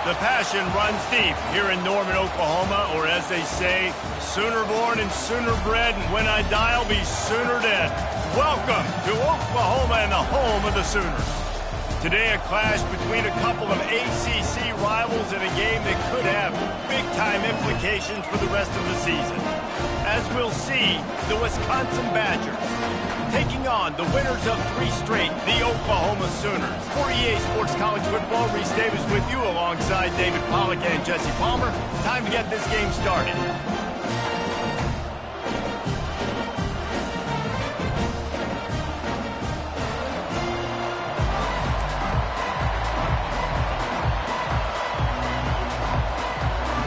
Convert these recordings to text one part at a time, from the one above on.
The passion runs deep here in Norman, Oklahoma, or as they say, sooner born and sooner bred, and when I die, I'll be sooner dead. Welcome to Oklahoma and the home of the Sooners. Today, a clash between a couple of ACC rivals in a game that could have big-time implications for the rest of the season. As we'll see, the Wisconsin Badgers taking on the winners of 3 straight, the Oklahoma Sooners. For EA Sports College Football, Reese Davis with you alongside David Pollack and Jesse Palmer. Time to get this game started.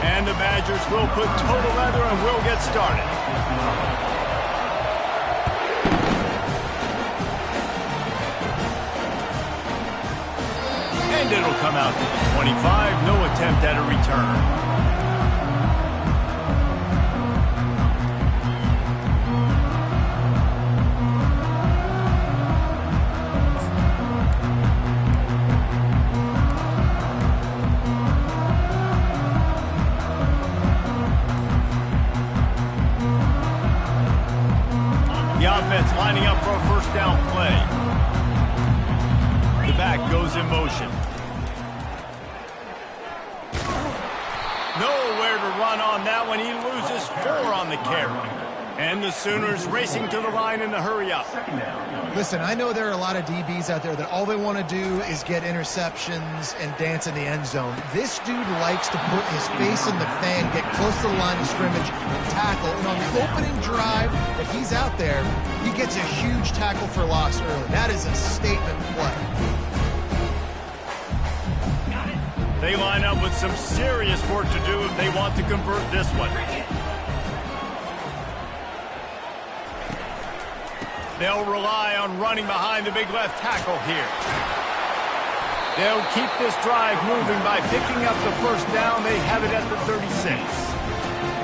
And the Badgers will put total leather and we'll get started. And it'll come out to the 25. No attempt at a return. Offense lining up for a first down play. The back goes in motion. Nowhere to run on that one. He loses 4 on the carry. And the Sooners racing to the line in the hurry up. Listen, I know there are a lot of DBs out there that all they want to do is get interceptions and dance in the end zone. This dude likes to put his face in the fan, get close to the line of scrimmage, and tackle. And on the opening drive that he's out there, he gets a huge tackle for loss early. That is a statement play. They line up with some serious work to do if they want to convert this one. They'll rely on running behind the big left tackle here. They'll keep this drive moving by picking up the first down. They have it at the 36.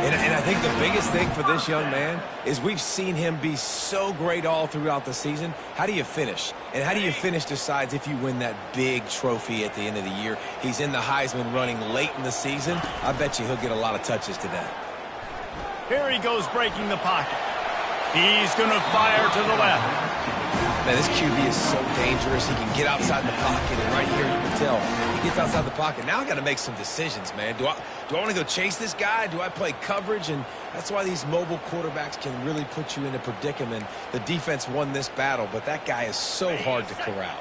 And I think the biggest thing for this young man is we've seen him be so great all throughout the season. How do you finish? And how do you finish decides if you win that big trophy at the end of the year. He's in the Heisman running late in the season. I bet you he'll get a lot of touches today. Here he goes breaking the pocket. He's going to fire to the left. Man, this QB is so dangerous. He can get outside the pocket, and right here you can tell he gets outside the pocket. Now I got to make some decisions, man. Do I want to go chase this guy? Do I play coverage? And that's why these mobile quarterbacks can really put you in a predicament. The defense won this battle, but that guy is so hard to corral.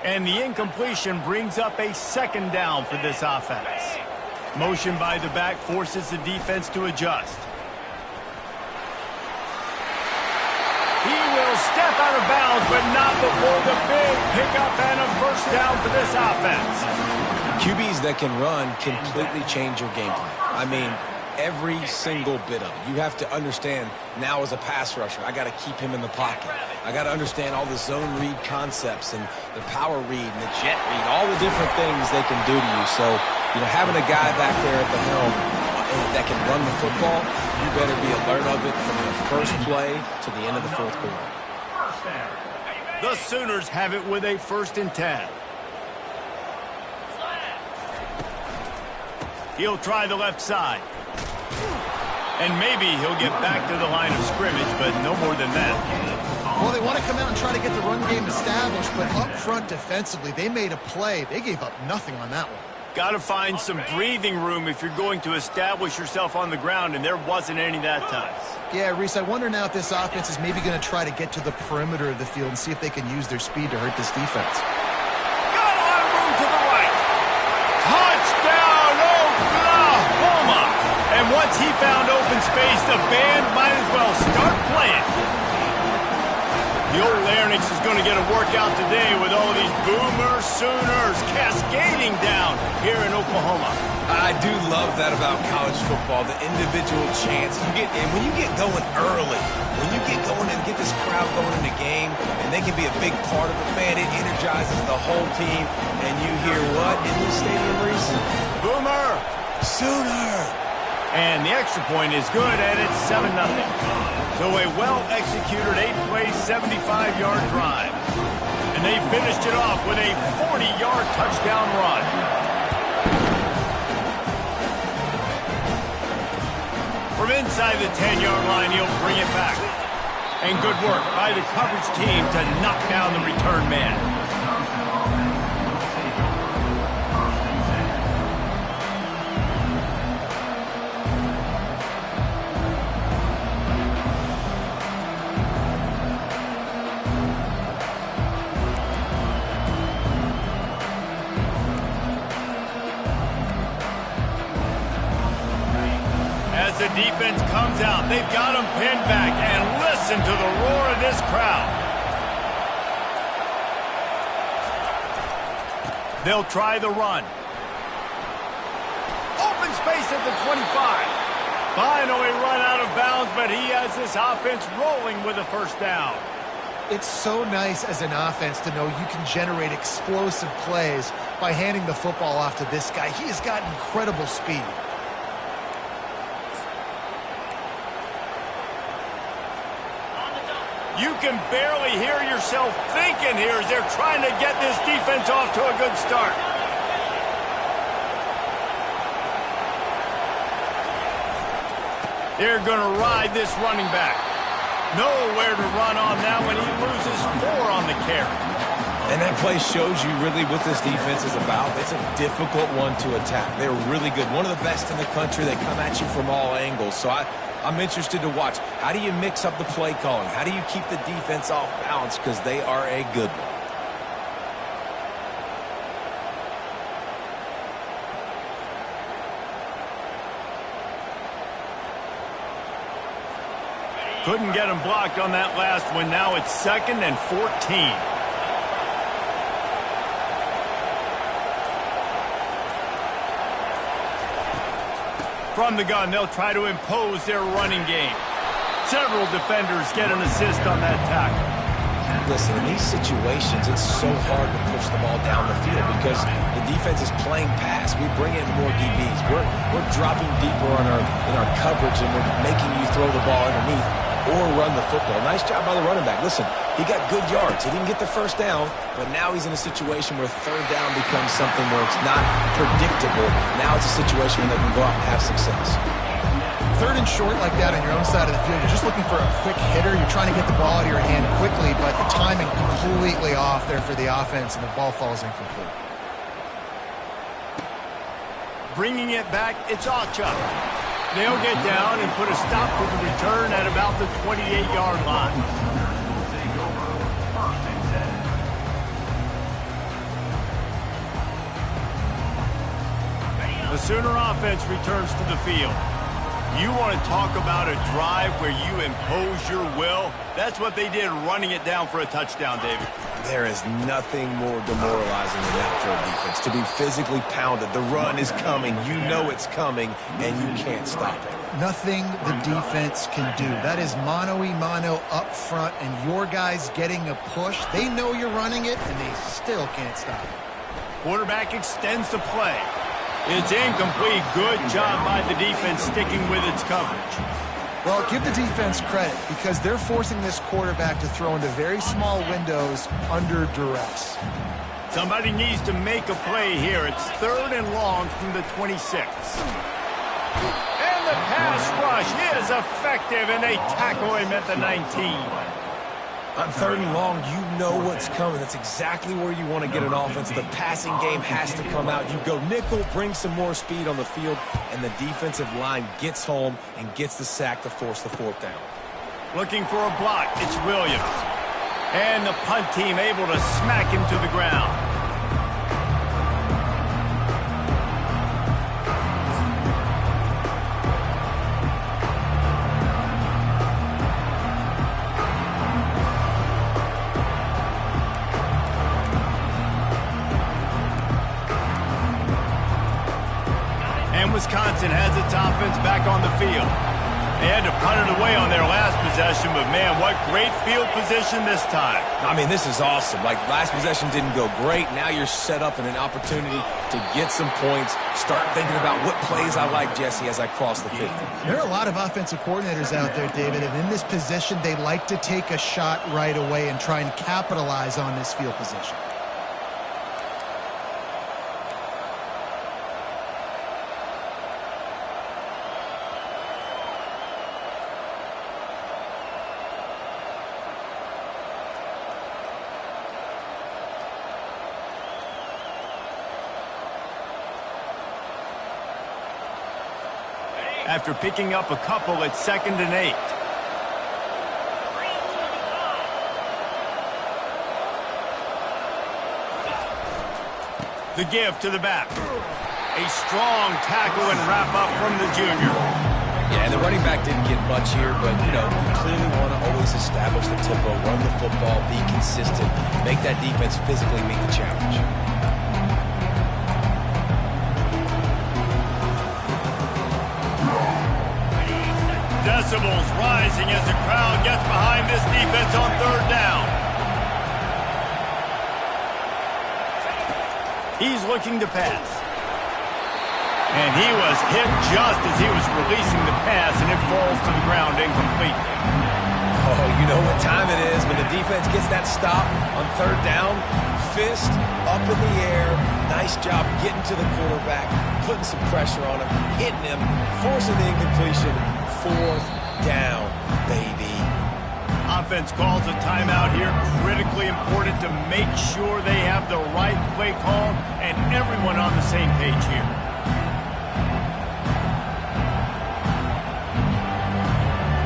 And the incompletion brings up a second down for this offense. Motion by the back forces the defense to adjust. He will step out of bounds, but not before the big pickup and a first down for this offense. QBs that can run completely change your game plan. I mean, every single bit of it. You have to understand now as a pass rusher, I got to keep him in the pocket. I got to understand all the zone read concepts and the power read and the jet read, all the different things they can do to you. So, you know, having a guy back there at the helm that can run the football, you better be alert of it from the first play to the end of the fourth quarter. The Sooners have it with a 1st and 10. He'll try the left side. And maybe he'll get back to the line of scrimmage, but no more than that. Well, they want to come out and try to get the run game established, but up front defensively, they made a play. They gave up nothing on that one. Got to find some breathing room if you're going to establish yourself on the ground, and there wasn't any that time. Yeah, Reese, I wonder now if this offense is maybe going to try to get to the perimeter of the field and see if they can use their speed to hurt this defense. Got a lot of room to the right. Touchdown, Oklahoma! And once he found open space, the band might as well start playing. The old Larynx is going to get a workout today with all these Boomer Sooners cascading down here in Oklahoma. I do love that about college football, the individual chance. When you get going early, when you get going and get this crowd going in the game, and they can be a big part of it, man, it energizes the whole team. And you hear what in this stadium, Reese? Boomer! Sooner! And the extra point is good, and it's 7-0. So a well-executed 8-play, 75-yard drive. And they finished it off with a 40-yard touchdown run. From inside the 10-yard line, he'll bring it back. And good work by the coverage team to knock down the return man. As the defense comes out, they've got him pinned back, and listen to the roar of this crowd. They'll try the run. Open space at the 25. Finally run out of bounds, but he has this offense rolling with a first down. It's so nice as an offense to know you can generate explosive plays by handing the football off to this guy. He has got incredible speed. You can barely hear yourself thinking here as they're trying to get this defense off to a good start. They're going to ride this running back. Nowhere to run on that when he loses 4 on the carry. And that play shows you really what this defense is about. It's a difficult one to attack. They're really good. One of the best in the country. They come at you from all angles. So I'm interested to watch. How do you mix up the play calling? How do you keep the defense off balance? Because they are a good one. Couldn't get him blocked on that last one. Now it's 2nd and 14. From the gun, they'll try to impose their running game. Several defenders get an assist on that tackle. Listen, in these situations, it's so hard to push the ball down the field because the defense is playing pass. We bring in more DBs. We're dropping deeper in our coverage, and we're making you throw the ball underneath or run the football. Nice job by the running back. Listen, he got good yards. He didn't get the first down, but now he's in a situation where 3rd down becomes something where it's not predictable. Now it's a situation where they can go out and have success. 3rd and short like that on your own side of the field, you're just looking for a quick hitter. You're trying to get the ball out of your hand quickly, but the timing completely off there for the offense, and the ball falls incomplete. Bringing it back, it's Ocha. They'll get down and put a stop to the return at about the 28-yard line. The Sooner offense returns to the field. You want to talk about a drive where you impose your will? That's what they did running it down for a touchdown, David. There is nothing more demoralizing than that for a defense. To be physically pounded. The run is coming. You know it's coming, and you can't stop it. Nothing the defense can do. That is mano-a-mano up front, and your guys getting a push. They know you're running it, and they still can't stop it. Quarterback extends the play. It's incomplete. Good job by the defense sticking with its coverage. Well, give the defense credit because they're forcing this quarterback to throw into very small windows under duress. Somebody needs to make a play here. It's 3rd and long from the 26. And the pass rush is effective, and they tackle him at the 19. On 3rd and long, you know what's coming. That's exactly where you want to get an offense. The passing game has to come out. You go nickel, bring some more speed on the field, and the defensive line gets home and gets the sack to force the 4th down. Looking for a block. It's Williams. And the punt team able to smack him to the ground. Wisconsin has its offense back on the field. They had to punt it away on their last possession, but man, what great field position this time. I mean, this is awesome. Like, last possession didn't go great. Now you're set up in an opportunity to get some points. Start thinking about what plays I like, Jesse, as I cross the 50. There are a lot of offensive coordinators out there, David, and in this position, they like to take a shot right away and try and capitalize on this field position. after picking up a couple at 2nd and 8. The give to the back. A strong tackle and wrap-up from the junior. Yeah, the running back didn't get much here, but, you know, you clearly want to always establish the tempo, run the football, be consistent, make that defense physically meet the challenge. Decibels rising as the crowd gets behind this defense on 3rd down. He's looking to pass. And he was hit just as he was releasing the pass, and it falls to the ground incomplete. Oh, you know what time it is when the defense gets that stop on 3rd down. Fist up in the air. Nice job getting to the quarterback, putting some pressure on him, hitting him, forcing the incompletion. 4th down, baby. Offense calls a timeout here. Critically important to make sure they have the right play call and everyone on the same page here.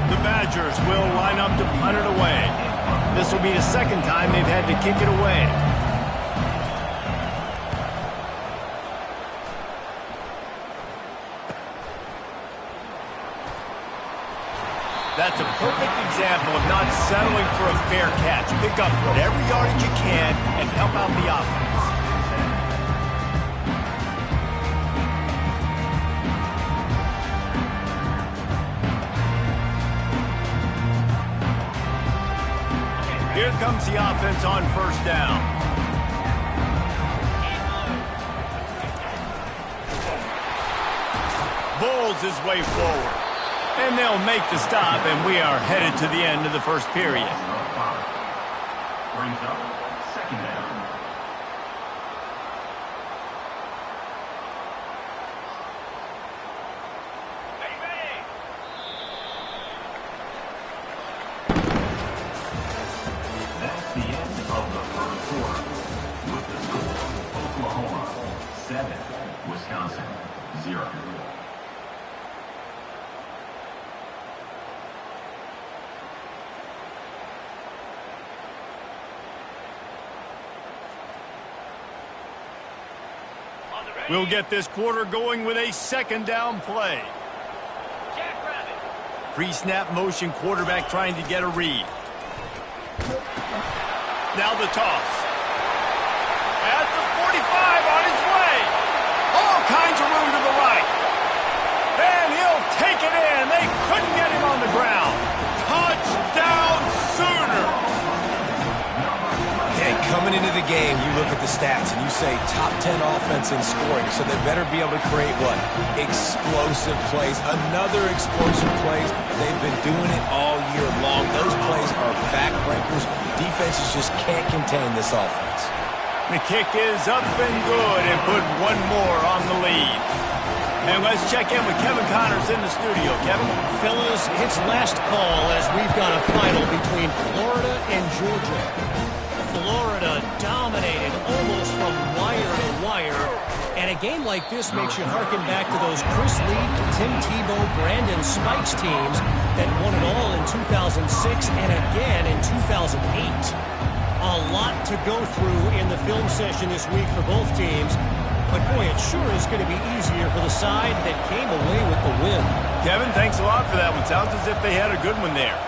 The Badgers will line up to punt it away. This will be the 2nd time they've had to kick it away. That's a perfect example of not settling for a fair catch. Pick up whatever yardage you can and help out the offense. Here comes the offense on 1st down. Bowles his way forward. And they'll make the stop, and we are headed to the end of the 1st period. Brings up 2nd down. That's the end of the 1st quarter. With the score, Oklahoma 7, Wisconsin 0. We'll get this quarter going with a 2nd down play. Pre-snap motion, quarterback trying to get a read. Now the toss. At the 45 on his way. All kinds of room to the right. And he'll take it in. They couldn't get him on the ground. Touchdown Sooner. Hey, coming into the game, you look at the stats and you say top 10 offense in scoring, so they better be able to create what? Explosive plays. Another explosive plays. They've been doing it all year long. Those plays are backbreakers. Defenses just can't contain this offense. The kick is up and good and put one more on the lead. And let's check in with Kevin Connors in the studio. Kevin? Fellas, it's last call as we've got a final between Florida and Georgia. Florida dominated almost from wire to wire. And a game like this makes you harken back to those Chris Leak, Tim Tebow, Brandon Spikes teams that won it all in 2006 and again in 2008. A lot to go through in the film session this week for both teams. But boy, it sure is going to be easier for the side that came away with the win. Kevin, thanks a lot for that one. Sounds as if they had a good one there.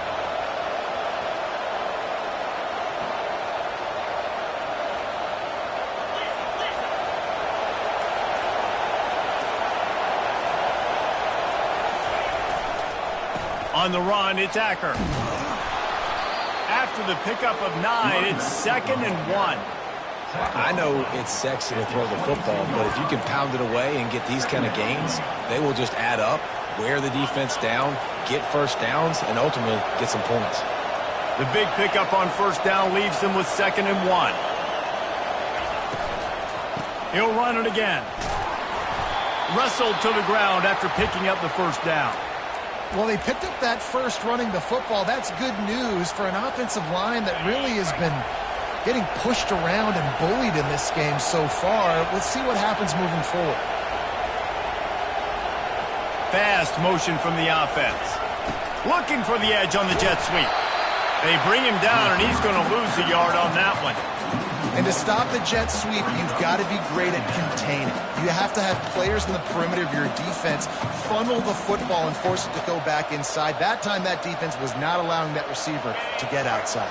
On the run, it's Acker. After the pickup of 9, it's 2nd and 1. I know it's sexy to throw the football, but if you can pound it away and get these kind of gains, they will just add up, wear the defense down, get 1st downs, and ultimately get some points. The big pickup on 1st down leaves them with 2nd and 1. He'll run it again. Wrestled to the ground after picking up the 1st down. Well, they picked up that first running the football. That's good news for an offensive line that really has been getting pushed around and bullied in this game so far. Let's see what happens moving forward. fast motion from the offense. Looking for the edge on the jet sweep. They bring him down, and he's going to lose a yard on that one. And to stop the jet sweep, you've got to be great at containing. You have to have players in the perimeter of your defense funnel the football and force it to go back inside. That time, that defense was not allowing that receiver to get outside.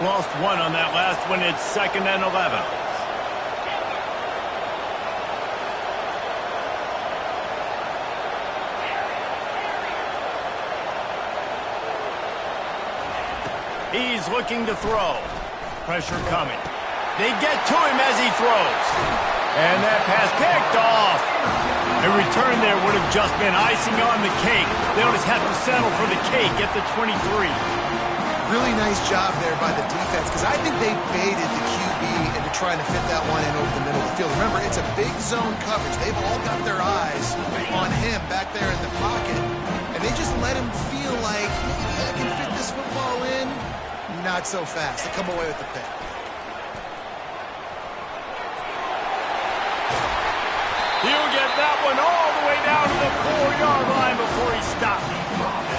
Lost one on that last one. It's 2nd and 11. He's looking to throw. Pressure coming. They get to him as he throws. And that pass picked off. A return there would have just been icing on the cake. They'll just have to settle for the cake at the 23. Really nice job there by the defense, because I think they baited the QB into trying to fit that one in over the middle of the field. Remember, it's a big zone coverage. They've all got their eyes on him back there in the pocket, and they just let him feel like, maybe I can fit this football in. Not so fast. They come away with the pick. He'll get that one all the way down to the 4-yard line before he stops.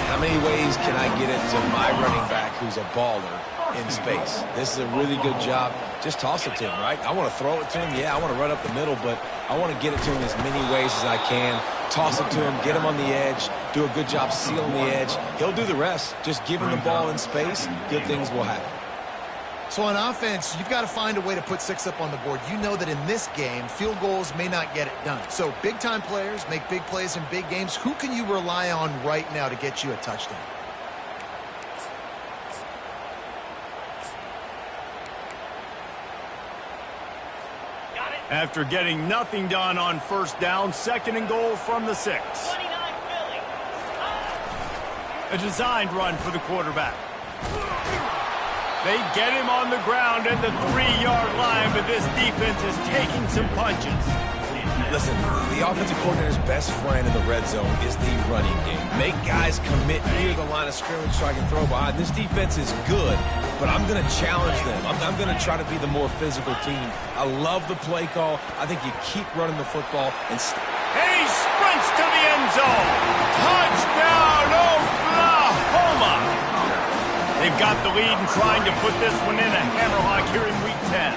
How many ways can I get it to my running back who's a baller in space? This is a really good job. Just toss it to him, right? I want to throw it to him. Yeah, I want to run up the middle, but I want to get it to him as many ways as I can. Toss it to him, get him on the edge, do a good job sealing the edge. He'll do the rest. Just give him the ball in space, good things will happen. So on offense, you've got to find a way to put 6 up on the board. You know that in this game, field goals may not get it done. So big-time players make big plays in big games. Who can you rely on right now to get you a touchdown? After getting nothing done on first down, 2nd and goal from the 6. A designed run for the quarterback. They get him on the ground at the 3-yard line, but this defense is taking some punches. Listen, the offensive coordinator's best friend in the red zone is the running game. Make guys commit near the line of scrimmage so I can throw behind. This defense is good, but I'm going to challenge them. I'm going to try to be the more physical team. I love the play call. I think you keep running the football. And he sprints to the end zone. Touchdown, Oklahoma! They've got the lead and trying to put this one in a hammerlock here in Week 10.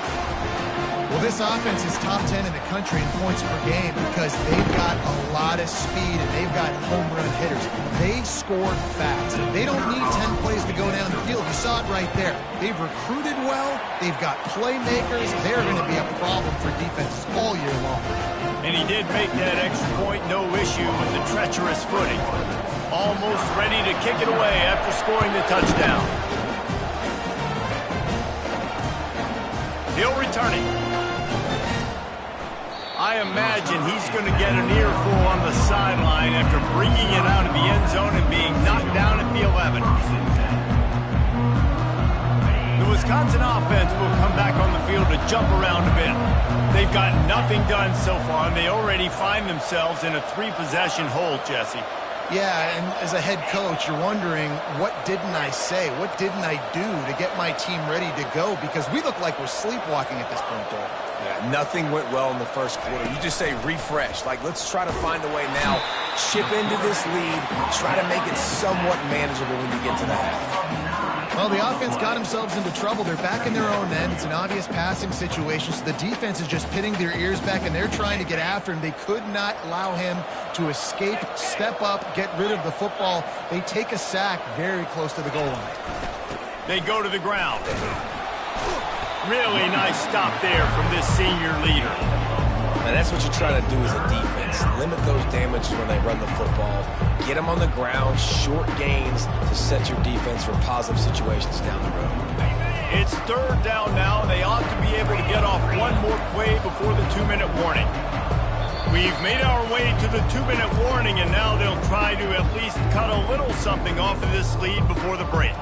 Well, this offense is top 10 in the country in points per game because they've got a lot of speed and they've got home run hitters. They scored fast. They don't need 10 plays to go down the field. You saw it right there. They've recruited well. They've got playmakers. They're going to be a problem for defenses all year long. And he did make that extra point, no issue with the treacherous footing. Almost ready to kick it away after scoring the touchdown. He'll return it. I imagine he's going to get an earful on the sideline after bringing it out of the end zone and being knocked down at the 11. The Wisconsin offense will come back on the field to jump around a bit. They've got nothing done so far, and they already find themselves in a 3-possession hole, Jesse. Yeah, and as a head coach, you're wondering, what didn't I say? What didn't I do to get my team ready to go? Because we look like we're sleepwalking at this point, though. Yeah, nothing went well in the first quarter. You just say refresh. Like, let's try to find a way now. Chip into this lead. Try to make it somewhat manageable when you get to the half. Well, the offense got themselves into trouble. They're back in their own end. It's an obvious passing situation, so the defense is just pinning their ears back, and they're trying to get after him. They could not allow him to escape, step up, get rid of the football. They take a sack very close to the goal line. They go to the ground. Really nice stop there from this senior leader. And that's what you try to do as a defense. Limit those damages when they run the football. Get them on the ground, short gains to set your defense for positive situations down the road. It's 3rd down now. They ought to be able to get off one more play before the 2-minute warning. We've made our way to the 2-minute warning, and now they'll try to at least cut a little something off of this lead before the break.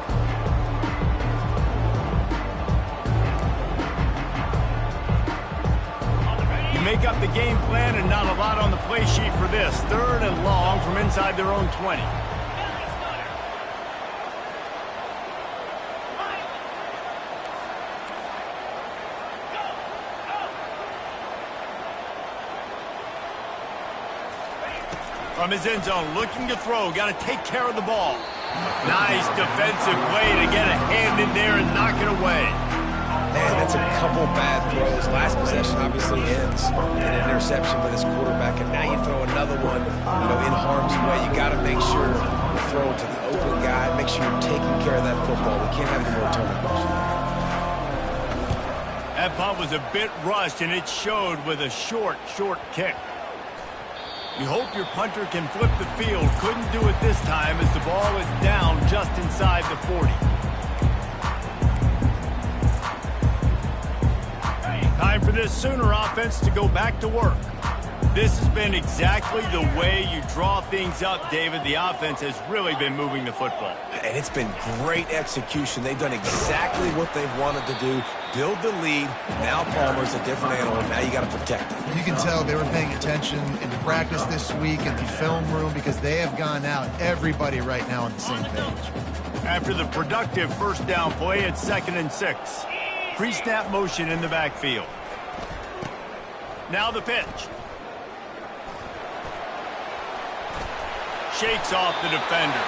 Make up the game plan and not a lot on the play sheet for this. 3rd and long from inside their own 20. From his end zone, looking to throw. Got to take care of the ball. Nice defensive play to get a hand in there and knock it away. Man, that's a couple bad throws. Last possession obviously ends in an interception with his quarterback, and now you throw another one, in harm's way. You got to make sure you throw it to the open guy. Make sure you're taking care of that football. We can't have any more turnovers. That punt was a bit rushed, and it showed with a short kick. You hope your punter can flip the field. Couldn't do it this time as the ball is down just inside the 40. Time for this Sooner offense to go back to work. This has been exactly the way you draw things up, David. The offense has really been moving the football. And it's been great execution. They've done exactly what they've wanted to do. Build the lead. Now Palmer's a different animal. Now you got to protect him. You can tell they were paying attention in practice this week in the film room because they have gone out. Everybody right now on the same page. After the productive first down play, it's 2nd and 6. Pre-snap motion in the backfield. Now the pitch. Shakes off the defender.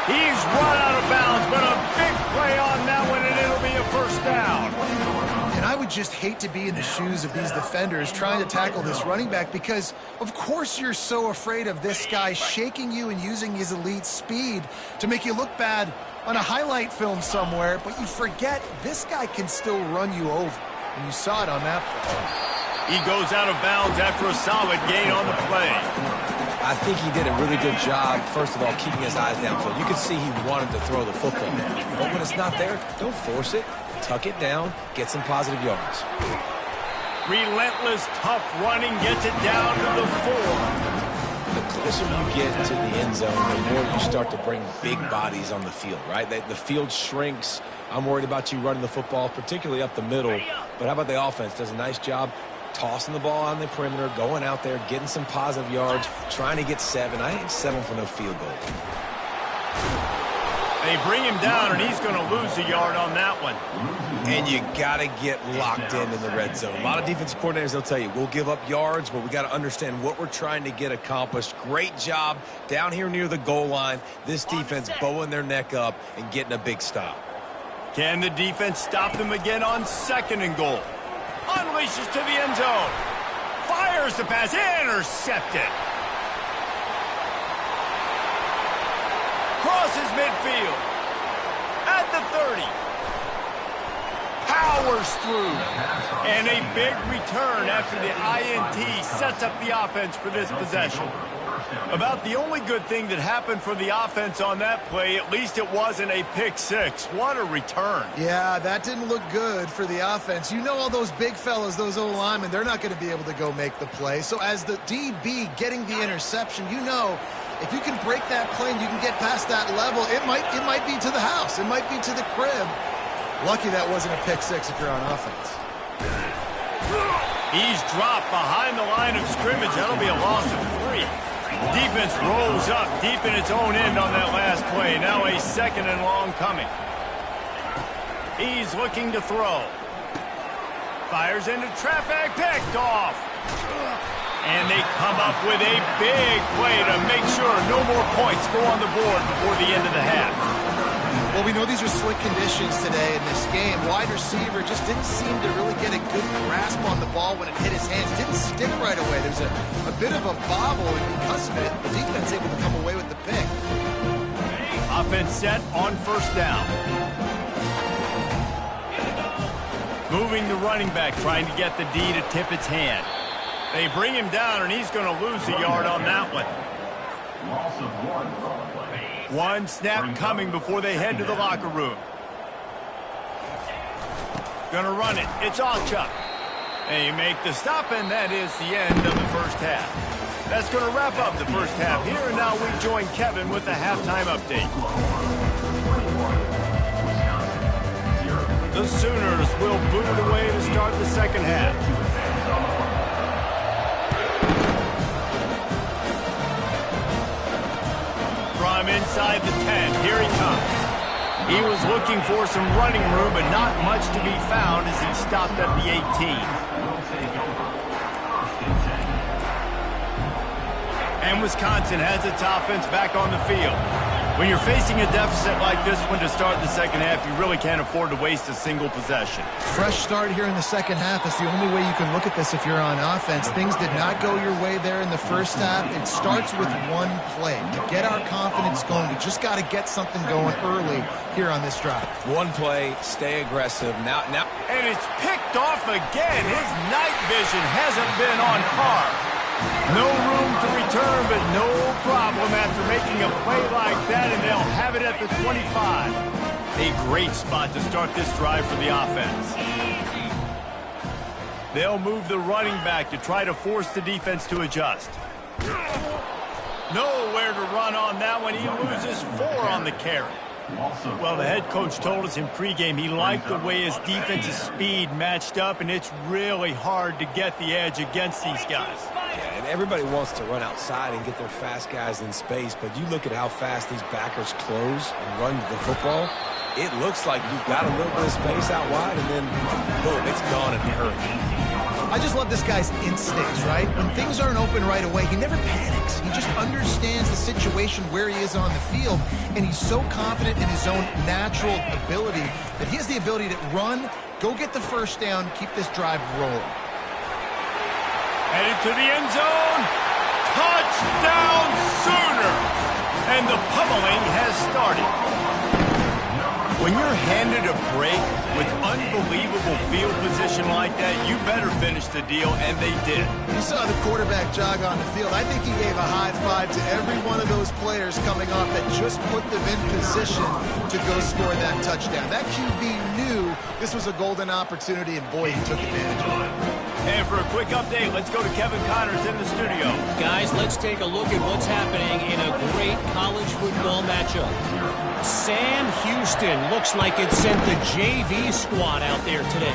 He's run out of bounds, but a big play on that one, and it'll be a first down. And I would just hate to be in the shoes of these defenders trying to tackle this running back because, of course, you're so afraid of this guy shaking you and using his elite speed to make you look bad on a highlight film somewhere, but you forget this guy can still run you over. And you saw it on that play. He goes out of bounds after a solid gain on the play. I think he did a really good job, first of all, keeping his eyes downfield. You could see he wanted to throw the football. But when it's not there, don't force it. Tuck it down, get some positive yards. Relentless, tough running gets it down to the 4. The closer you get to the end zone, the more you start to bring big bodies on the field, right? The field shrinks. I'm worried about you running the football, particularly up the middle. But how about the offense? Does a nice job tossing the ball on the perimeter, going out there, getting some positive yards, trying to get 7. I ain't settling for no field goal. They bring him down, and he's going to lose a yard on that one. And you got to get locked in the red zone. A lot of defensive coordinators, they'll tell you, we'll give up yards, but we got to understand what we're trying to get accomplished. Great job down here near the goal line. This defense bowing their neck up and getting a big stop. Can the defense stop them again on 2nd and goal? Unleashes to the end zone. Fires the pass. Intercepted. Crosses midfield. At the 30. Powers through. And a big return after the INT sets up the offense for this possession. About the only good thing that happened for the offense on that play, at least it wasn't a pick 6. What a return. Yeah, that didn't look good for the offense. You know all those big fellas, those O-linemen, they're not going to be able to go make the play. So as the DB getting the interception, you know if you can break that play and you can get past that level, it might be to the house. It might be to the crib. Lucky that wasn't a pick 6 if you're on offense. He's dropped behind the line of scrimmage. That'll be a loss of 3. Defense rolls up deep in its own end on that last play. Now a 2nd and long coming. He's looking to throw. Fires into traffic, picked off. And they come up with a big play to make sure no more points go on the board before the end of the half. Well, we know these are slick conditions today in this game. Wide receiver just didn't seem to really get a good grasp on the ball when it hit his hands. It didn't stick right away. There's a bit of a bobble, and because of it, the defense able to come away with the pick. Offense set on 1st down. Moving the running back, trying to get the D to tip its hand. They bring him down, and he's going to lose a yard on that one. Loss of 1 on the play. One snap coming before they head to the locker room. Gonna run it. It's Allchuck. They make the stop, and that is the end of the first half. That's going to wrap up the first half here, and now we join Kevin with the halftime update. The Sooners will boot it away to start the second half. From inside the 10, here he comes. He was looking for some running room, but not much to be found as he stopped at the 18. And Wisconsin has its offense back on the field. When you're facing a deficit like this one to start the second half, you really can't afford to waste a single possession. Fresh start here in the second half. That's the only way you can look at this if you're on offense. Things did not go your way there in the first half. It starts with one play. To get our confidence going, we just got to get something going early here on this drive. One play, stay aggressive. Now. And it's picked off again. His night vision hasn't been on par. No room to return, but no problem after making a play like that, and they'll have it at the 25. A great spot to start this drive for the offense. They'll move the running back to try to force the defense to adjust. Nowhere to run on that one. He loses 4 on the carry. Well, the head coach told us in pregame he liked the way his defense's speed matched up, and it's really hard to get the edge against these guys. Yeah, and everybody wants to run outside and get their fast guys in space, but you look at how fast these backers close and run the football, it looks like you've got a little bit of space out wide, and then, boom, it's gone in a hurry. I just love this guy's instincts, right? When things aren't open right away, he never panics. He just understands the situation where he is on the field, and he's so confident in his own natural ability that he has the ability to run, go get the first down, keep this drive rolling. Headed to the end zone. Touchdown Sooner! And the pummeling has started. When you're handed a break with unbelievable field position like that, you better finish the deal, and they did. You saw the quarterback jog on the field. I think he gave a high five to every one of those players coming off that just put them in position to go score that touchdown. That QB knew this was a golden opportunity, and boy, he took advantage of it. And for a quick update, let's go to Kevin Connors in the studio. Guys, let's take a look at what's happening in a great college football matchup. Sam Houston looks like it sent the JV squad out there today.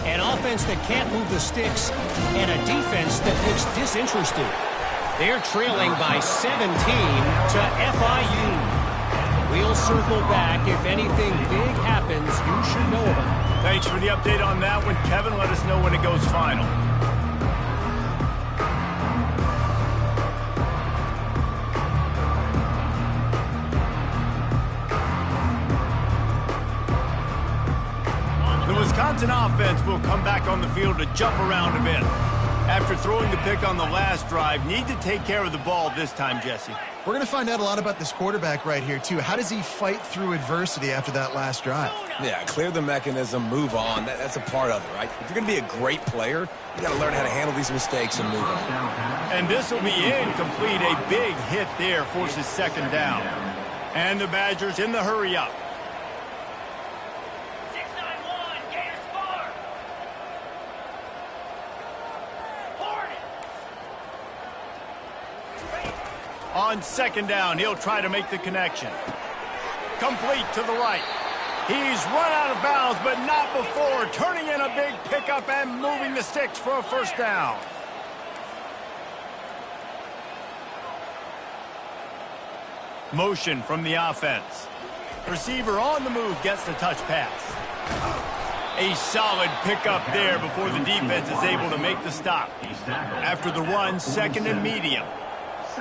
An offense that can't move the sticks and a defense that looks disinterested. They're trailing by 17 to FIU. We'll circle back. If anything big happens, you should know about it. Thanks for the update on that one, Kevin. Let us know when it goes final. The Wisconsin offense will come back on the field to jump around a bit. After throwing the pick on the last drive, need to take care of the ball this time, Jesse. We're going to find out a lot about this quarterback right here, too. How does he fight through adversity after that last drive? Yeah, clear the mechanism, move on. That's a part of it, right? If you're going to be a great player, you got to learn how to handle these mistakes and move on. And this will be incomplete. A big hit there forces second down. And the Badgers in the hurry-up. On second down, he'll try to make the connection. Complete to the right. He's run out of bounds, but not before turning in a big pickup and moving the sticks for a first down. Motion from the offense. Receiver on the move gets the touch pass. A solid pickup there before the defense is able to make the stop. After the run, second and medium.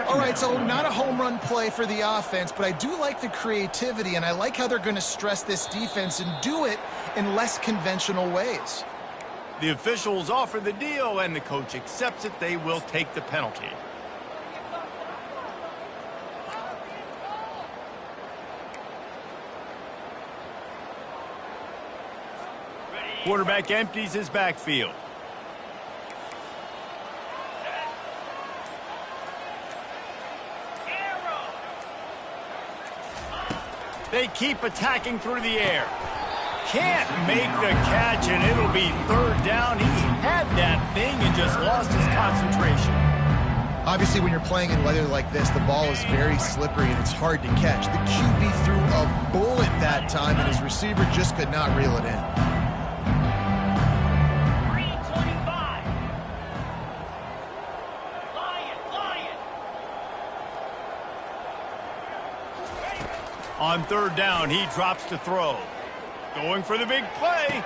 All right, so not a home run play for the offense, but I do like the creativity, and I like how they're going to stress this defense and do it in less conventional ways. The officials offer the deal, and the coach accepts it. They will take the penalty. Quarterback empties his backfield. They keep attacking through the air. Can't make the catch, and it'll be third down. He had that thing and just lost his concentration. Obviously, when you're playing in weather like this, the ball is very slippery and it's hard to catch. The QB threw a bullet that time, and his receiver just could not reel it in. On third down, he drops to throw. Going for the big play.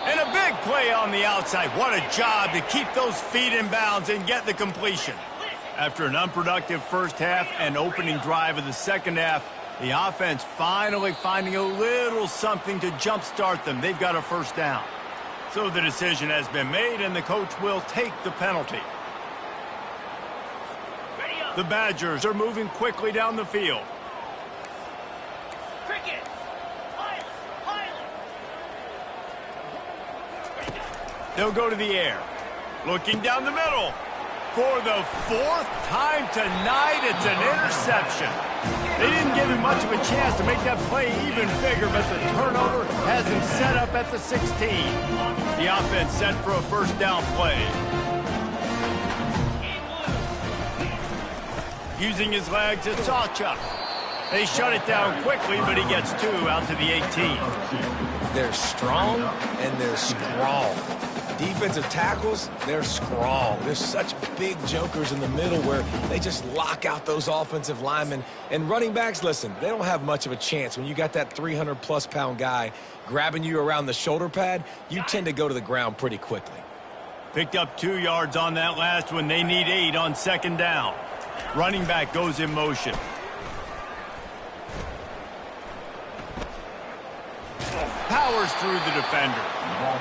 And a big play on the outside. What a job to keep those feet in bounds and get the completion. After an unproductive first half and opening drive of the second half, the offense finally finding a little something to jumpstart them. They've got a first down. So the decision has been made, and the coach will take the penalty. The Badgers are moving quickly down the field. They'll go to the air. Looking down the middle. For the fourth time tonight, it's an interception. They didn't give him much of a chance to make that play even bigger, but the turnover has him set up at the 16. The offense set for a first down play. Using his legs, it's Sawchuk. They shut it down quickly, but he gets 2 out to the 18. They're strong and they're strong. Defensive tackles, they're strong. There's such big jokers in the middle where they just lock out those offensive linemen. And running backs, listen, they don't have much of a chance. When you got that 300-plus pound guy grabbing you around the shoulder pad, you tend to go to the ground pretty quickly. Picked up 2 yards on that last one. They need 8 on second down. Running back goes in motion. Powers through the defender.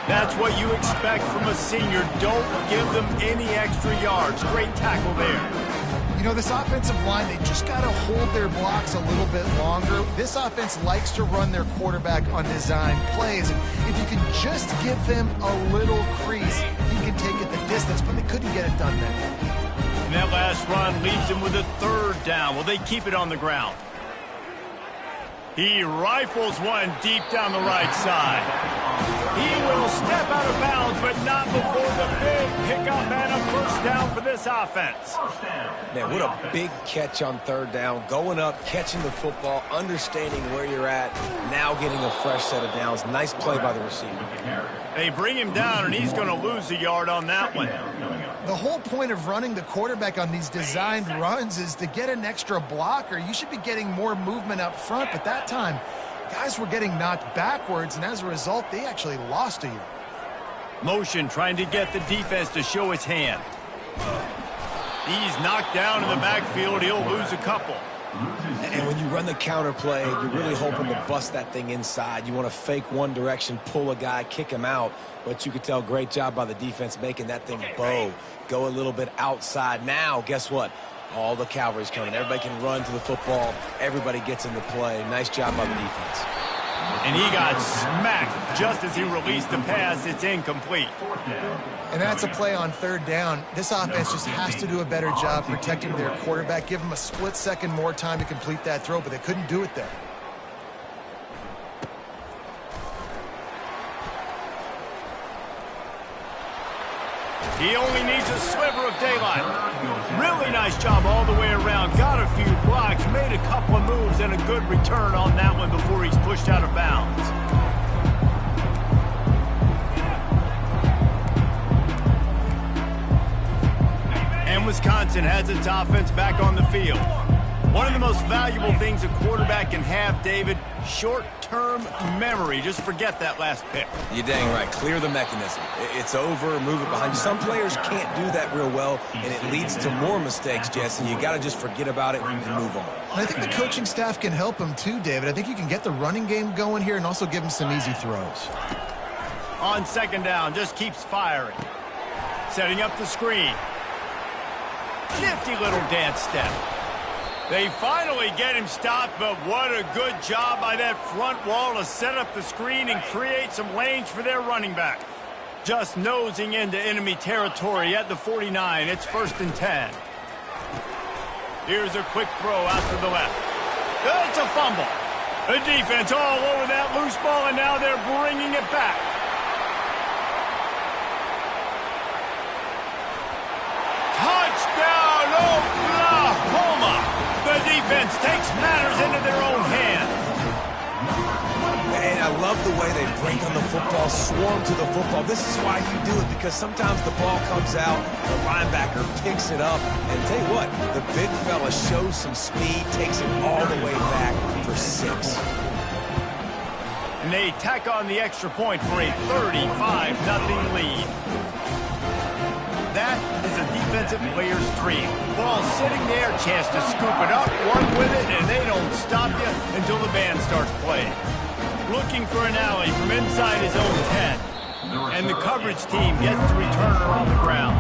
That's what you expect from a senior. Don't give them any extra yards. Great tackle there. You know, this offensive line, they just got to hold their blocks a little bit longer. This offense likes to run their quarterback on design plays. And if you can just give him a little crease, he can take it the distance, but they couldn't get it done there. And that last run leaves him with a third down. Will they keep it on the ground? He rifles one deep down the right side. He will step out of bounds, but not before the big pickup and a first down for this offense. Man, what a big catch on third down. Going up, catching the football, understanding where you're at, now getting a fresh set of downs. Nice play by the receiver. They bring him down, and he's going to lose a yard on that one. The whole point of running the quarterback on these designed runs is to get an extra blocker. You should be getting more movement up front, but that time, guys were getting knocked backwards, and as a result, they actually lost a yard. Motion trying to get the defense to show his hand. He's knocked down in the backfield. He'll lose a couple. And when you run the counter play, you're really hoping to bust that thing inside. You want to fake one direction, pull a guy, kick him out. But you could tell, great job by the defense making that thing bow. Go a little bit outside. Now, guess what? All the cavalry's coming. Everybody can run to the football. Everybody gets into play. Nice job by the defense. And he got smacked just as he released the pass. It's incomplete. And that's a play on third down. This offense just has to do a better job protecting their quarterback. Give him a split second more time to complete that throw, but they couldn't do it there. He only needs a sliver of daylight. Really nice job all the way around. Got a few blocks, made a couple of moves, and a good return on that one before he's pushed out of bounds. And Wisconsin has its offense back on the field. One of the most valuable things a quarterback can have, David, short-term memory. Just forget that last pick. You're dang right. Clear the mechanism. It's over, move it behind you. Some players can't do that real well, and it leads to more mistakes, Jesse. You got to just forget about it and move on. And I think the coaching staff can help him too, David. I think you can get the running game going here and also give him some easy throws. On second down, just keeps firing. Setting up the screen. Nifty little dance step. They finally get him stopped, but what a good job by that front wall to set up the screen and create some lanes for their running back. Just nosing into enemy territory at the 49. It's 1st and 10. Here's a quick throw out to the left. It's a fumble. The defense all over that loose ball, and now they're bringing it back. Touchdown, Oklahoma! The defense takes matters into their own hands. And I love the way they break on the football, swarm to the football. This is why you do it, because sometimes the ball comes out, the linebacker picks it up, and tell you what, the big fella shows some speed, takes it all the way back for 6. And they tack on the extra point for a 35-0 lead. That is a defense defensive player's dream. Ball sitting there, chance to scoop it up, run with it, and they don't stop you until the band starts playing. Looking for an alley from inside his own 10. And the coverage team gets the returner on the ground.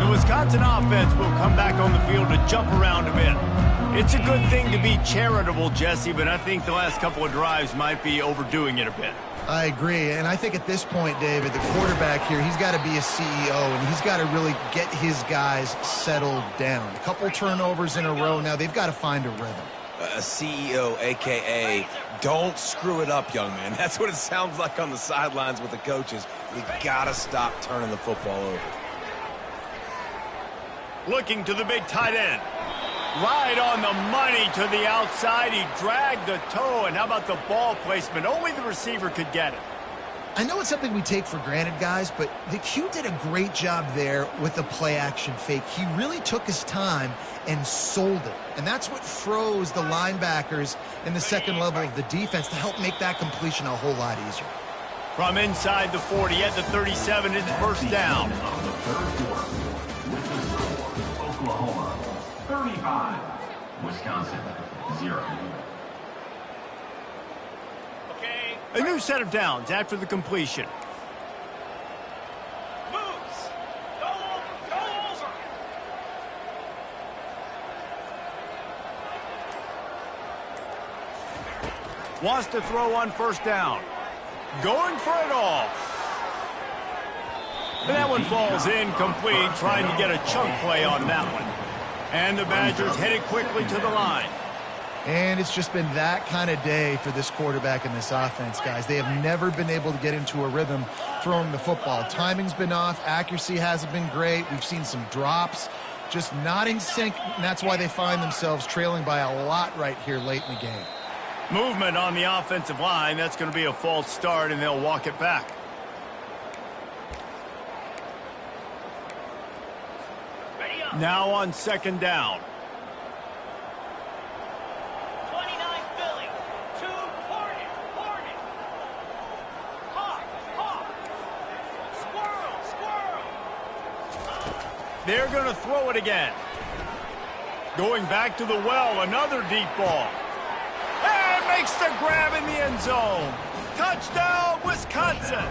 The Wisconsin offense will come back on the field to jump around a bit. It's a good thing to be charitable, Jesse, but I think the last couple of drives might be overdoing it a bit. I agree, and I think at this point, David, the quarterback here, he's got to be a CEO, and he's got to really get his guys settled down. A couple turnovers in a row now. They've got to find a rhythm. A CEO, a.k.a. don't screw it up, young man. That's what it sounds like on the sidelines with the coaches. We got to stop turning the football over. Looking to the big tight end. Right on the money to the outside. He dragged the toe, and how about the ball placement? Only the receiver could get it. I know it's something we take for granted, guys, but the Q did a great job there with the play-action fake. He really took his time and sold it, and that's what froze the linebackers in the second level of the defense to help make that completion a whole lot easier. From inside the 40 at the 37, it's first down. Of the third quarter, with the score, Oklahoma 35, Wisconsin 0. A new set of downs after the completion. Moves. Go over. Wants to throw on first down. Going for it all. And that one falls incomplete, trying to get a chunk play on that one. And the Badgers headed quickly to the line. And it's just been that kind of day for this quarterback and this offense, guys. They have never been able to get into a rhythm throwing the football. Timing's been off. Accuracy hasn't been great. We've seen some drops. Just not in sync, and that's why they find themselves trailing by a lot right here late in the game. Movement on the offensive line. That's going to be a false start, and they'll walk it back. Now on second down. 29 Philly. 2 Hornet. Hawk. Squirrel. They're going to throw it again. Going back to the well, another deep ball. And makes the grab in the end zone. Touchdown, Wisconsin.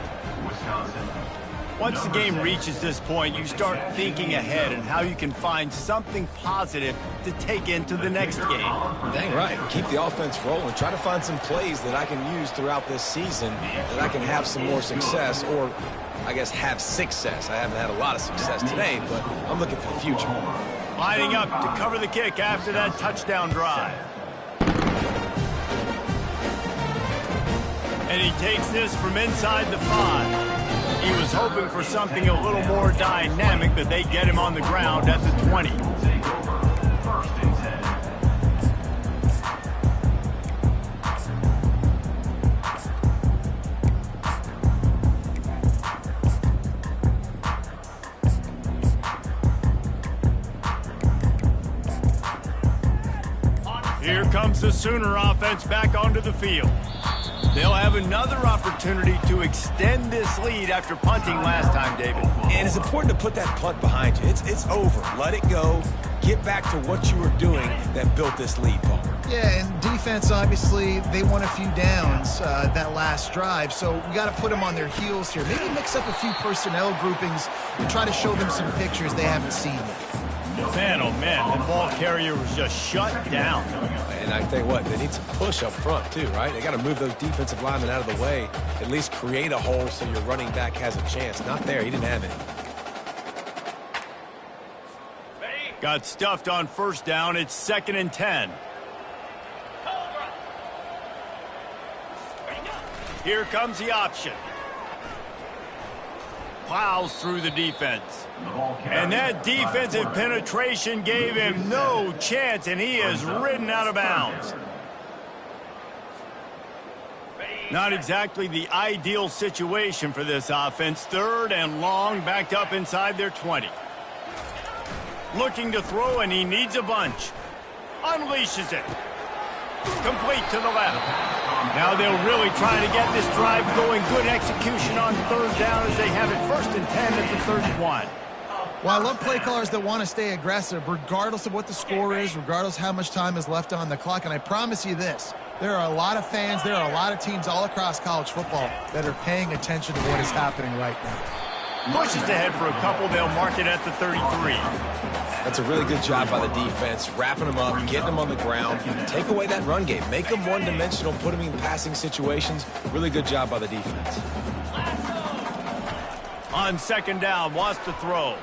Wisconsin. Once the game reaches this point, you start thinking ahead and how you can find something positive to take into the next game. Dang right. Keep the offense rolling. Try to find some plays that I can use throughout this season that I can have some more success, or I guess have success. I haven't had a lot of success today, but I'm looking for the future. Lining up to cover the kick after that touchdown drive. And he takes this from inside the 5. He was hoping for something a little more dynamic, but they get him on the ground at the 20. Take over. First and 10. Here comes the Sooner offense back onto the field. They'll have another opportunity to extend this lead after punting last time, David. And it's important to put that punt behind you. It's over. Let it go. Get back to what you were doing that built this lead, Paul. Yeah, and defense, obviously, they won a few downs that last drive, so we got to put them on their heels here. Maybe mix up a few personnel groupings and try to show them some pictures they haven't seen yet. Man, oh man, the ball carrier was just shut down. And I tell you what, they need some push up front too, right? They got to move those defensive linemen out of the way, at least create a hole so your running back has a chance. Not there. He didn't have any. Got stuffed on first down. It's 2nd and 10. Here comes the option. Plows through the defense. And that defensive penetration gave him no chance, and he is ridden out of bounds. Not exactly the ideal situation for this offense. 3rd and long, backed up inside their 20. Looking to throw, and he needs a bunch. Unleashes it. Complete to the left. Now they'll really try to get this drive going. Good execution on third down as they have it 1st and 10 at the 31. Well, I love play callers that want to stay aggressive regardless of what the score is, regardless how much time is left on the clock. And I promise you this, there are a lot of fans, there are a lot of teams all across college football that are paying attention to what is happening right now. Pushes ahead for a couple. They'll mark it at the 33. That's a really good job by the defense, wrapping them up, getting them on the ground. Take away that run game. Make them one-dimensional, put them in passing situations. Really good job by the defense. On 2nd down, wants to throw.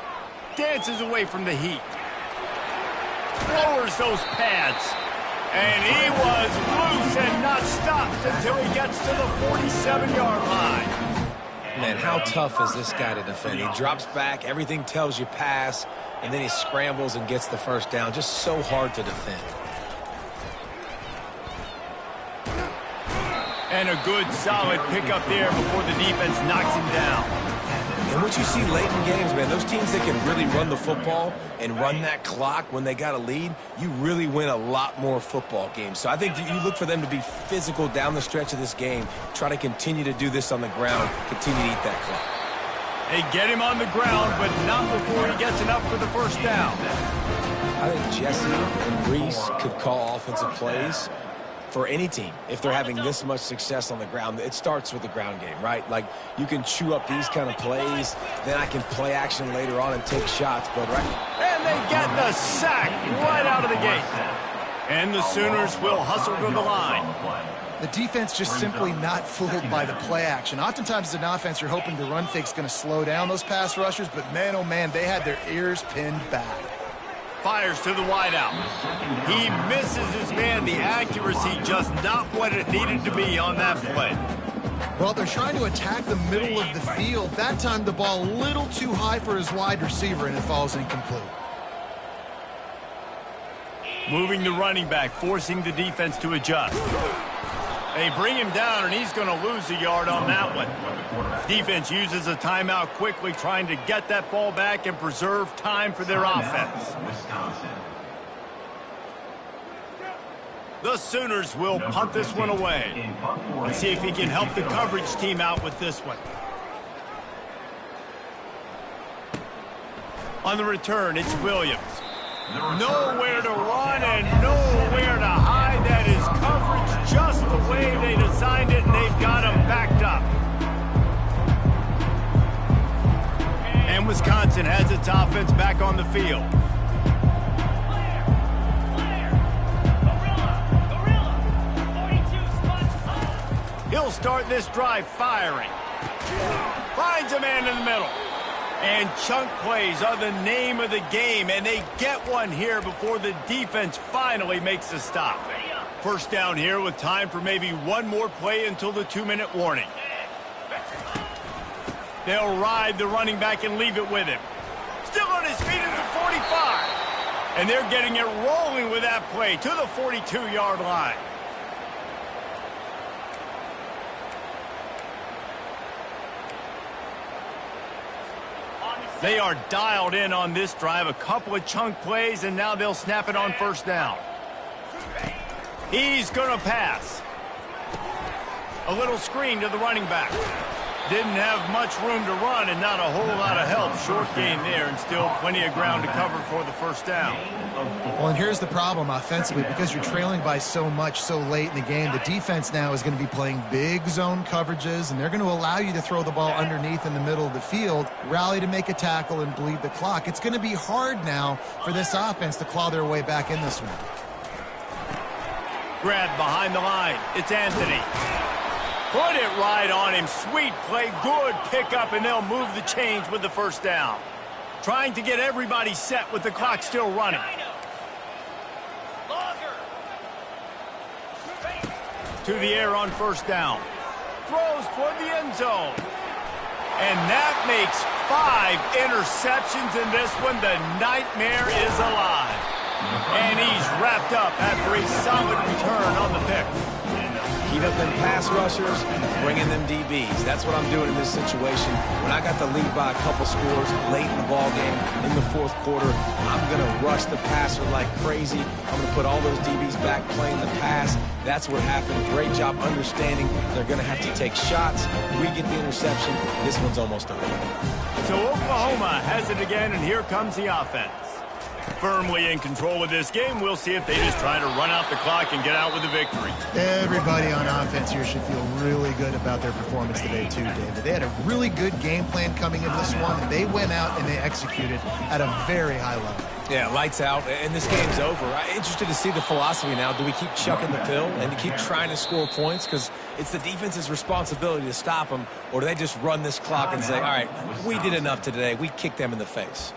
Dances away from the heat. Lowers those pads. And he was loose and not stopped until he gets to the 47-yard line. Man, how tough is this guy to defend? He drops back, everything tells you pass, and then he scrambles and gets the 1st down. Just so hard to defend. And a good, solid pickup there before the defense knocks him down. And what you see late in games, man, those teams that can really run the football and run that clock when they got a lead, you really win a lot more football games. So I think you look for them to be physical down the stretch of this game, try to continue to do this on the ground, continue to eat that clock. They get him on the ground, but not before he gets enough for the 1st down. I think Jesse and Reese could call offensive plays for any team if they're having this much success on the ground. It starts with the ground game, right? Like, you can chew up these kind of plays, then I can play action later on and take shots, but right. And they get the sack right out of the gate. And the Sooners will hustle to the line. The defense just simply not fooled by the play action. Oftentimes as an offense, you're hoping the run fake's going to slow down those pass rushers, but man, oh man, they had their ears pinned back. Fires to the wideout. He misses his man. The accuracy just not what it needed to be on that play. Well, they're trying to attack the middle of the field. That time the ball a little too high for his wide receiver, and it falls incomplete. Moving the running back, forcing the defense to adjust. They bring him down, and he's going to lose a yard on that one. Defense uses a timeout quickly, trying to get that ball back and preserve time for their offense. The Sooners will punt this one away. Let's see if he can help the coverage team out with this one. On the return, it's Williams. Nowhere to run and nowhere to hide. That is coverage just the way they designed it, and they've got him backed up. And Wisconsin has its offense back on the field. He'll start this drive firing. Finds a man in the middle. And chunk plays are the name of the game, and they get one here before the defense finally makes a stop. 1st down here with time for maybe one more play until the 2-minute warning. They'll ride the running back and leave it with him. Still on his feet at the 45. And they're getting it rolling with that play to the 42-yard line. They are dialed in on this drive. A couple of chunk plays, and now they'll snap it on 1st down. He's going to pass. A little screen to the running back. Didn't have much room to run and not a whole lot of help. Short gain there and still plenty of ground to cover for the 1st down. Well, and here's the problem offensively. Because you're trailing by so much so late in the game, the defense now is going to be playing big zone coverages, and they're going to allow you to throw the ball underneath in the middle of the field, rally to make a tackle, and bleed the clock. It's going to be hard now for this offense to claw their way back in this one. Grab behind the line. It's Anthony. Put it right on him. Sweet play. Good pickup, and they'll move the chains with the 1st down. Trying to get everybody set with the clock still running. To the air on 1st down. Throws toward the end zone. And that makes 5 interceptions in this one. The nightmare is alive. And he's wrapped up after a solid return on the pick. Heat up them pass rushers, bring in them DBs. That's what I'm doing in this situation. When I got the lead by a couple scores late in the ball game, in the fourth quarter, I'm going to rush the passer like crazy. I'm going to put all those DBs back playing the pass. That's what happened. Great job understanding they're going to have to take shots. We get the interception. This one's almost over. So Oklahoma has it again, and here comes the offense. Firmly in control of this game. We'll see if they just try to run out the clock and get out with a victory. Everybody on offense here should feel really good about their performance today too, David. They had a really good game plan coming into this one. They went out and they executed at a very high level. Yeah, lights out, and this game's over. I'm interested to see the philosophy now. Do we keep chucking the pill and keep trying to score points? Because it's the defense's responsibility to stop them, or do they just run this clock and say, all right, we did enough today. We kicked them in the face.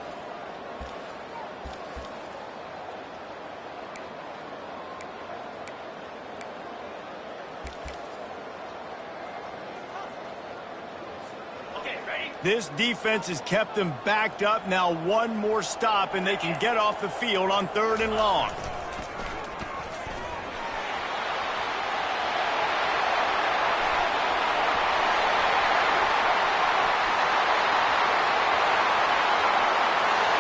This defense has kept them backed up. Now one more stop, and they can get off the field on 3rd and long.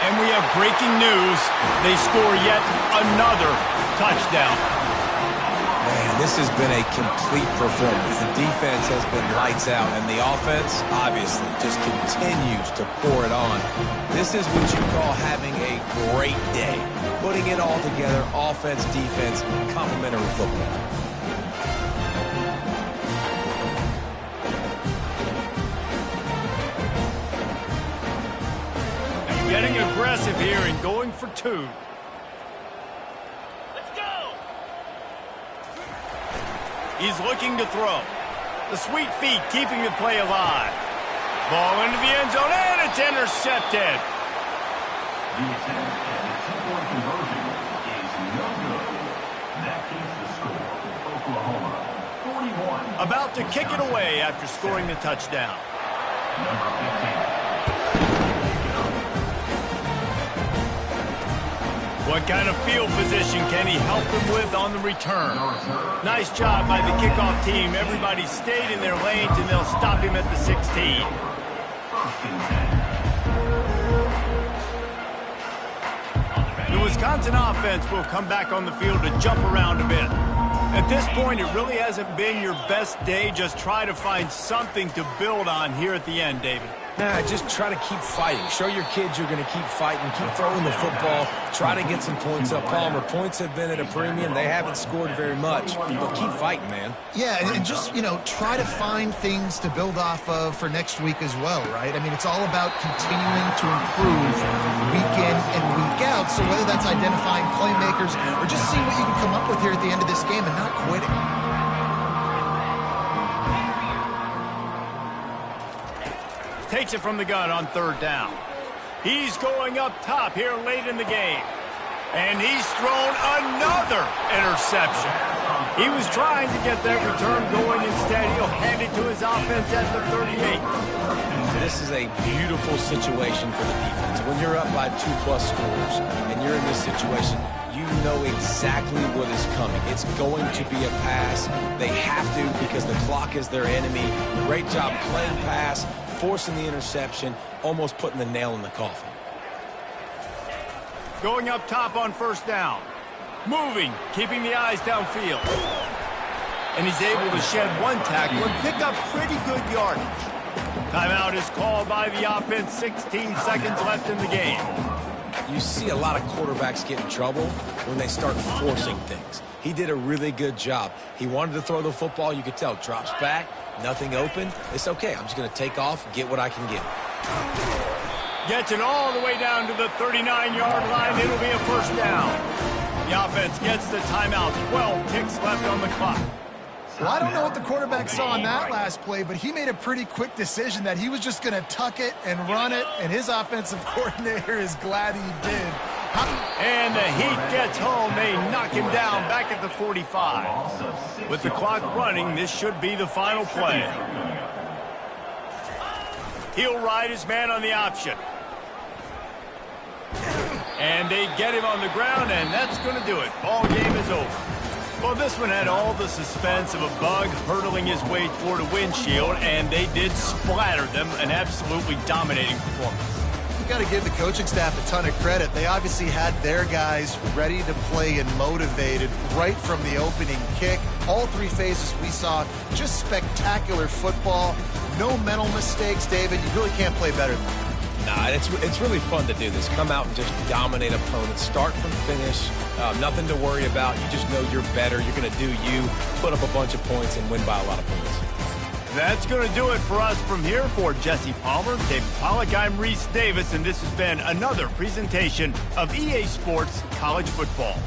And we have breaking news. They score yet another touchdown. Man, this has been a complete performance. The defense has been lights out, and the offense, obviously, just continues to pour it on. This is what you call having a great day. Putting it all together, offense, defense, complementary football. And getting aggressive here and going for 2. He's looking to throw. The sweet feet keeping the play alive. Ball into the end zone, and it's intercepted. The attempt at the two-point conversion is no good. That keeps the score. Oklahoma, 41. About to kick it away after scoring the touchdown. Number 15. What kind of field position can he help them with on the return? Nice job by the kickoff team. Everybody stayed in their lanes, and they'll stop him at the 16. The Wisconsin offense will come back on the field to jump around a bit. At this point, it really hasn't been your best day. Just try to find something to build on here at the end, David. Nah, just try to keep fighting. Show your kids you're going to keep fighting. Keep throwing the football. Try to get some points up. Palmer, points have been at a premium. They haven't scored very much, but keep fighting, man. Yeah, and just, try to find things to build off of for next week as well, right? I mean, it's all about continuing to improve week in and week out. So whether that's identifying playmakers or just seeing what you can come up with here at the end of this game and not quitting. Takes it from the gun on 3rd down. He's going up top here late in the game. And he's thrown another interception. He was trying to get that return going. Instead, he'll hand it to his offense at the 38. This is a beautiful situation for the defense. When you're up by 2+ scores and you're in this situation, you know exactly what is coming. It's going to be a pass. They have to because the clock is their enemy. Great job playing pass, forcing the interception, almost putting the nail in the coffin. Going up top on 1st down. Moving, keeping the eyes downfield. And he's able to shed one tackle and pick up pretty good yardage. Timeout is called by the offense. 16 seconds left in the game. You see a lot of quarterbacks get in trouble when they start forcing things. He did a really good job. He wanted to throw the football. You could tell. Drops back, nothing open. It's okay. I'm just going to take off, get what I can get. Gets it all the way down to the 39-yard line. It'll be a 1st down. The offense gets the timeout. 12 ticks left on the clock. Well, I don't know what the quarterback saw in that last play, but he made a pretty quick decision that he was just going to tuck it and run it, and his offensive coordinator is glad he did. And the Heat gets home. They knock him down back at the 45. With the clock running, this should be the final play. He'll ride his man on the option. And they get him on the ground, and that's going to do it. Ball game is over. Well, this one had all the suspense of a bug hurtling his way toward a windshield, and they did splatter them. An absolutely dominating performance. You got to give the coaching staff a ton of credit. They obviously had their guys ready to play and motivated right from the opening kick. All three phases we saw, just spectacular football. No mental mistakes, David. You really can't play better than that. Nah, it's really fun to do this. Come out and just dominate opponents. Start from finish. Nothing to worry about. You just know you're better. You're going to do you, put up a bunch of points, and win by a lot of points. That's going to do it for us from here. For Jesse Palmer, David Pollack, I'm Reese Davis, and this has been another presentation of EA Sports College Football.